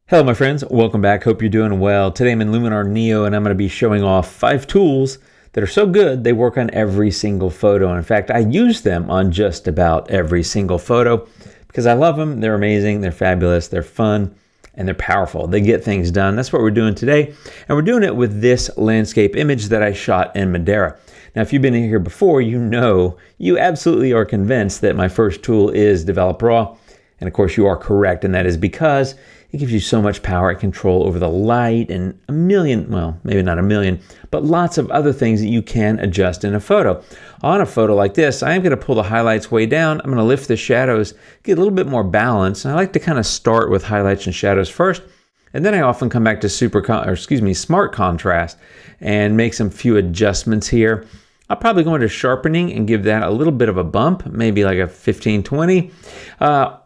Hello my friends, welcome back. Hope you're doing well. Today I'm in Luminar Neo and I'm going to be showing off 5 tools that are so good they work on every single photo. And in fact, I use them on just about every single photo because I love them. They're amazing, they're fabulous, they're fun, and they're powerful. They get things done. That's what we're doing today. And we're doing it with this landscape image that I shot in Madeira. Now, if you've been in here before, you absolutely are convinced that my first tool is Develop Raw. And of course you are correct, and that is because it gives you so much power and control over the light and a million, well, maybe not a million, but lots of other things that you can adjust in a photo. On a photo like this, I am going to pull the highlights way down. I'm going to lift the shadows, get a little bit more balance. And I like to kind of start with highlights and shadows first. And then I often come back to smart contrast and make some few adjustments here. I'll probably go into sharpening and give that a little bit of a bump, maybe like a 15-20.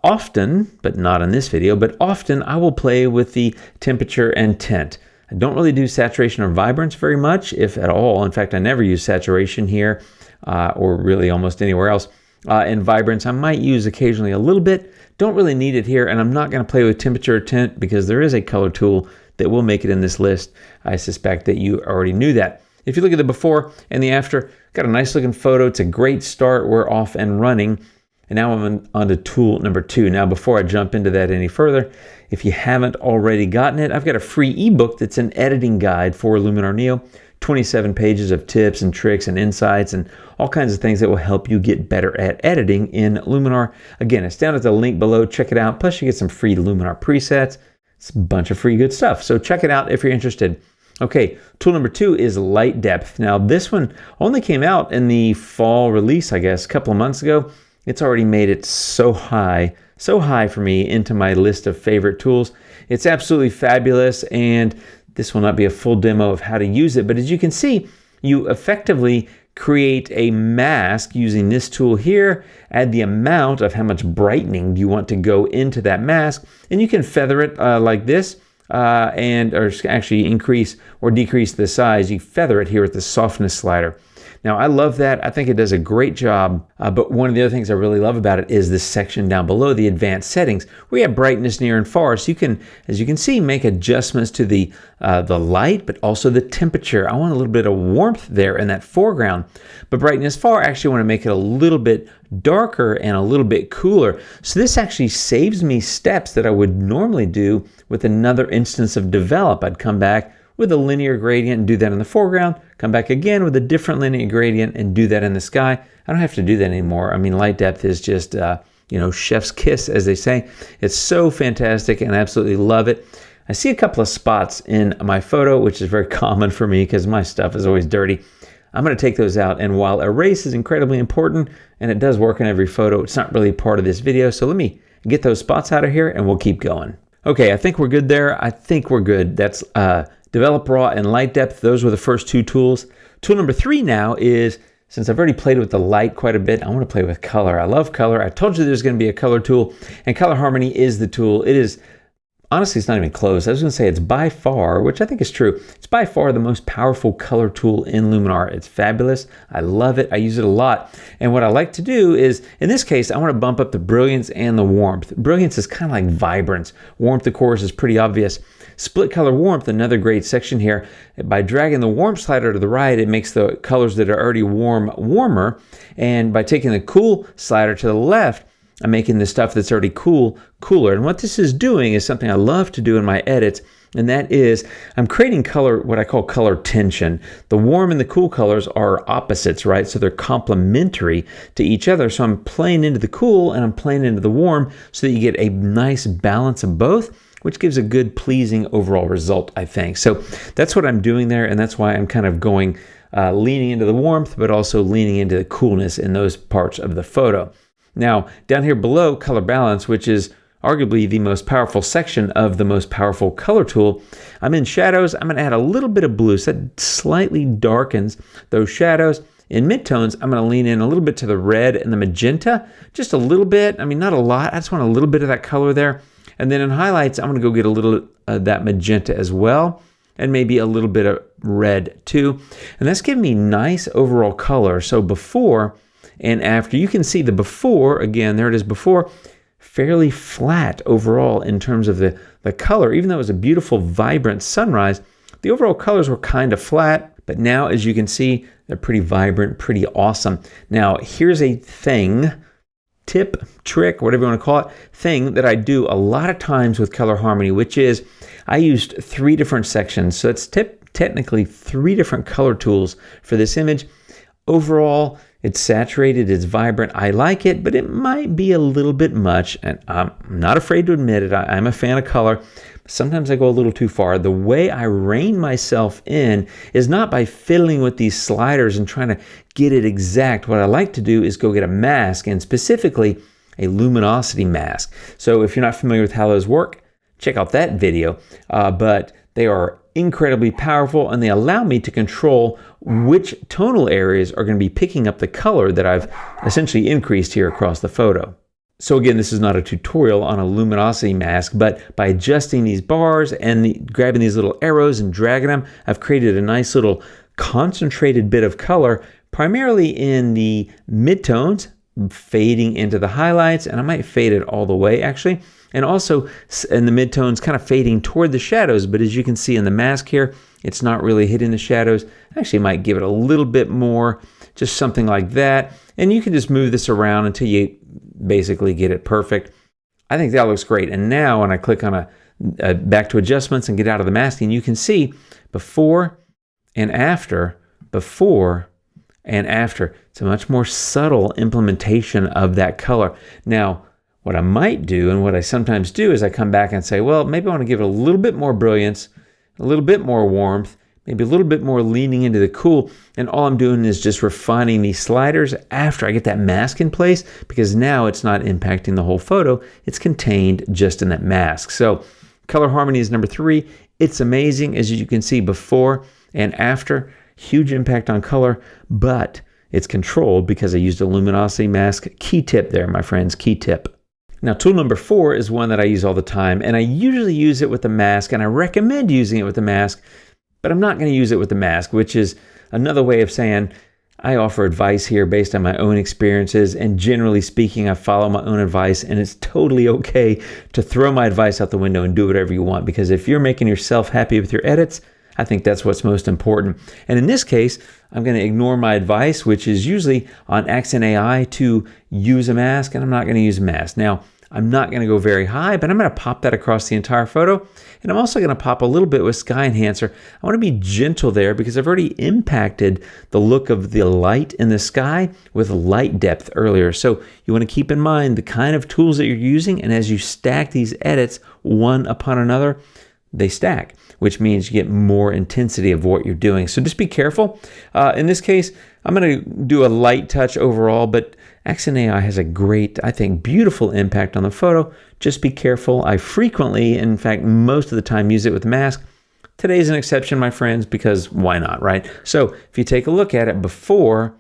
Often, but not in this video, but often I will play with the temperature and tint. I don't really do saturation or vibrance very much, if at all. In fact, I never use saturation here or really almost anywhere else. In vibrance, I might use occasionally a little bit. Don't really need it here, and I'm not going to play with temperature or tint because there is a color tool that will make it in this list. I suspect that you already knew that. If you look at the before and the after, got a nice looking photo. It's a great start. We're off and running. And now I'm on to tool number 2. Now, before I jump into that any further, if you haven't already gotten it, I've got a free ebook that's an editing guide for Luminar Neo. 27 pages of tips and tricks and insights and all kinds of things that will help you get better at editing in Luminar. Again, it's down at the link below. Check it out. Plus, you get some free Luminar presets. It's a bunch of free good stuff. So check it out if you're interested. Okay, tool number 2 is light depth. Now this one only came out in the fall release, I guess, a couple of months ago. It's already made it so high for me into my list of favorite tools. It's absolutely fabulous, and this will not be a full demo of how to use it, but as you can see, you effectively create a mask using this tool here, add the amount of how much brightening you want to go into that mask, and you can feather it like this. Or actually increase or decrease the size. You feather it here with the softness slider. Now, I love that. I think it does a great job. But one of the other things I really love about it is this section down below, the advanced settings. We have brightness near and far. So you can, as you can see, make adjustments to the light, but also the temperature. I want a little bit of warmth there in that foreground. But brightness far, I actually want to make it a little bit darker and a little bit cooler. So this actually saves me steps that I would normally do with another instance of develop. I'd come back with a linear gradient and do that in the foreground, come back again with a different linear gradient and do that in the sky. I don't have to do that anymore. I mean, light depth is just, chef's kiss, as they say. It's so fantastic and I absolutely love it. I see a couple of spots in my photo, which is very common for me because my stuff is always dirty. I'm going to take those out, and while erase is incredibly important and it does work in every photo, it's not really part of this video. So let me get those spots out of here and we'll keep going. Okay, I think we're good there. I think we're good. That's Develop Raw and Light Depth. Those were the first 2 tools. Tool number 3 now is, since I've already played with the light quite a bit, I want to play with color. I love color. I told you there's going to be a color tool, and Color Harmony is the tool. It is, honestly, it's not even close. I was going to say it's by far, which I think is true, it's by far the most powerful color tool in Luminar. It's fabulous. I love it. I use it a lot. And what I like to do is, in this case, I want to bump up the brilliance and the warmth. Brilliance is kind of like vibrance. Warmth, of course, is pretty obvious. Split color warmth, another great section here. By dragging the warmth slider to the right, it makes the colors that are already warm warmer. And by taking the cool slider to the left, I'm making the stuff that's already cool cooler. And what this is doing is something I love to do in my edits, and that is I'm creating color, what I call color tension. The warm and the cool colors are opposites, right? So they're complementary to each other. So I'm playing into the cool and I'm playing into the warm so that you get a nice balance of both, which gives a good, pleasing overall result, I think. So that's what I'm doing there, and that's why I'm kind of going leaning into the warmth, but also leaning into the coolness in those parts of the photo. Now, down here below, color balance, which is arguably the most powerful section of the most powerful color tool, I'm in shadows. I'm going to add a little bit of blue, so that slightly darkens those shadows. In midtones, I'm going to lean in a little bit to the red and the magenta, just a little bit. I mean, not a lot. I just want a little bit of that color there. And then in highlights, I'm going to go get a little that magenta as well, and maybe a little bit of red too. And that's giving me nice overall color. So before and after, you can see the before, again, there it is before, fairly flat overall in terms of the color. Even though it was a beautiful, vibrant sunrise, the overall colors were kind of flat. But now, as you can see, they're pretty vibrant, pretty awesome. Now, here's a tip, trick, whatever you want to call it, thing that I do a lot of times with color harmony, which is I used 3 different sections. So it's technically 3 different color tools for this image. Overall, it's saturated, it's vibrant. I like it, but it might be a little bit much, and I'm not afraid to admit it. I'm a fan of color. Sometimes I go a little too far. The way I rein myself in is not by fiddling with these sliders and trying to get it exact. What I like to do is go get a mask, and specifically a luminosity mask. So if you're not familiar with how those work, check out that video. But they are incredibly powerful, and they allow me to control which tonal areas are going to be picking up the color that I've essentially increased here across the photo. So again, this is not a tutorial on a luminosity mask, but by adjusting these bars and grabbing these little arrows and dragging them, I've created a nice little concentrated bit of color, primarily in the midtones, fading into the highlights, and I might fade it all the way actually, and also in the midtones kind of fading toward the shadows. But as you can see in the mask here, it's not really hitting the shadows. Actually might give it a little bit more, just something like that. And you can just move this around until you basically get it perfect. I think that looks great. And now when I click on a back to adjustments and get out of the masking, you can see before and after, before and after. It's a much more subtle implementation of that color. Now, what I might do, and what I sometimes do, is I come back and say, well, maybe I want to give it a little bit more brilliance, a little bit more warmth, maybe a little bit more leaning into the cool. And all I'm doing is just refining these sliders after I get that mask in place, because now it's not impacting the whole photo. It's contained just in that mask. So color harmony is number 3. It's amazing, as you can see, before and after. Huge impact on color, but it's controlled because I used a luminosity mask. Key tip there, my friends, key tip. Now, tool number 4 is one that I use all the time, and I usually use it with the mask, and I recommend using it with the mask, but I'm not going to use it with the mask, which is another way of saying I offer advice here based on my own experiences, and generally speaking, I follow my own advice, and it's totally okay to throw my advice out the window and do whatever you want, because if you're making yourself happy with your edits, I think that's what's most important. And in this case, I'm going to ignore my advice, which is usually on Accent AI to use a mask, and I'm not going to use a mask. Now, I'm not going to go very high, but I'm going to pop that across the entire photo. And I'm also going to pop a little bit with Sky Enhancer. I want to be gentle there because I've already impacted the look of the light in the sky with light depth earlier. So you want to keep in mind the kind of tools that you're using, and as you stack these edits one upon another, they stack, which means you get more intensity of what you're doing. So just be careful. In this case, I'm going to do a light touch overall, but Accent AI has a great, I think, beautiful impact on the photo. Just be careful. I frequently, in fact, most of the time, use it with mask. Today's an exception, my friends, because why not, right? So if you take a look at it before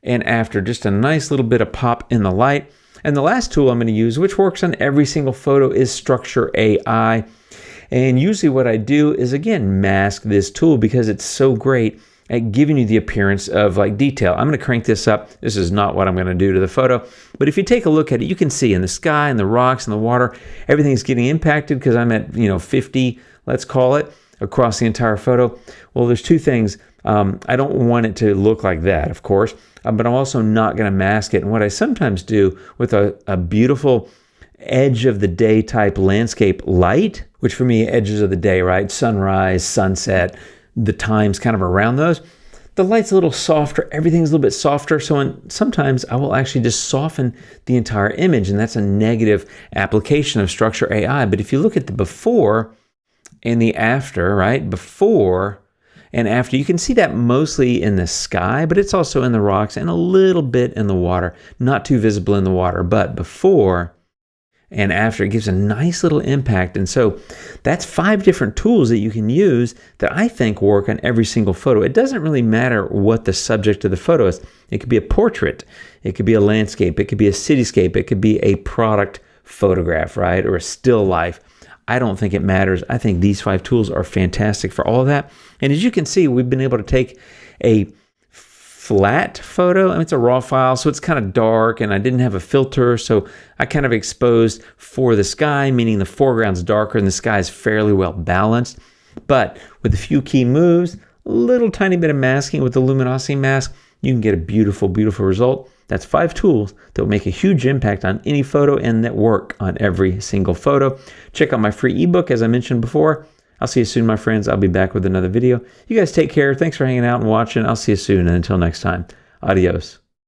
and after, just a nice little bit of pop in the light. And the last tool I'm going to use, which works on every single photo, is Structure AI. And usually what I do is, again, mask this tool because it's so great at giving you the appearance of like detail. I'm going to crank this up. This is not what I'm going to do to the photo, but if you take a look at it, you can see in the sky and the rocks and the water, everything's getting impacted because I'm at 50, let's call it, across the entire photo. Well, there's 2 things. I don't want it to look like that, of course, but I'm also not going to mask it. And what I sometimes do with a beautiful edge of the day type landscape light, which for me, edges of the day, right? Sunrise, sunset, the times kind of around those. The light's a little softer, everything's a little bit softer, so sometimes I will actually just soften the entire image, and that's a negative application of Structure AI. But if you look at the before and the after, right? Before and after, you can see that mostly in the sky, but it's also in the rocks and a little bit in the water. Not too visible in the water, but before and after, it gives a nice little impact. And so that's 5 different tools that you can use that I think work on every single photo. It doesn't really matter what the subject of the photo is. It could be a portrait, it could be a landscape, it could be a cityscape, it could be a product photograph, right? Or a still life. I don't think it matters. I think these 5 tools are fantastic for all of that. And as you can see, we've been able to take a flat photo. I mean, it's a raw file, so it's kind of dark, and I didn't have a filter, so I kind of exposed for the sky, meaning the foreground's darker and the sky is fairly well balanced. But with a few key moves, a little tiny bit of masking with the luminosity mask, you can get a beautiful, beautiful result. That's 5 tools that will make a huge impact on any photo and that work on every single photo. Check out my free ebook, as I mentioned before. I'll see you soon, my friends. I'll be back with another video. You guys take care. Thanks for hanging out and watching. I'll see you soon. And until next time, adios.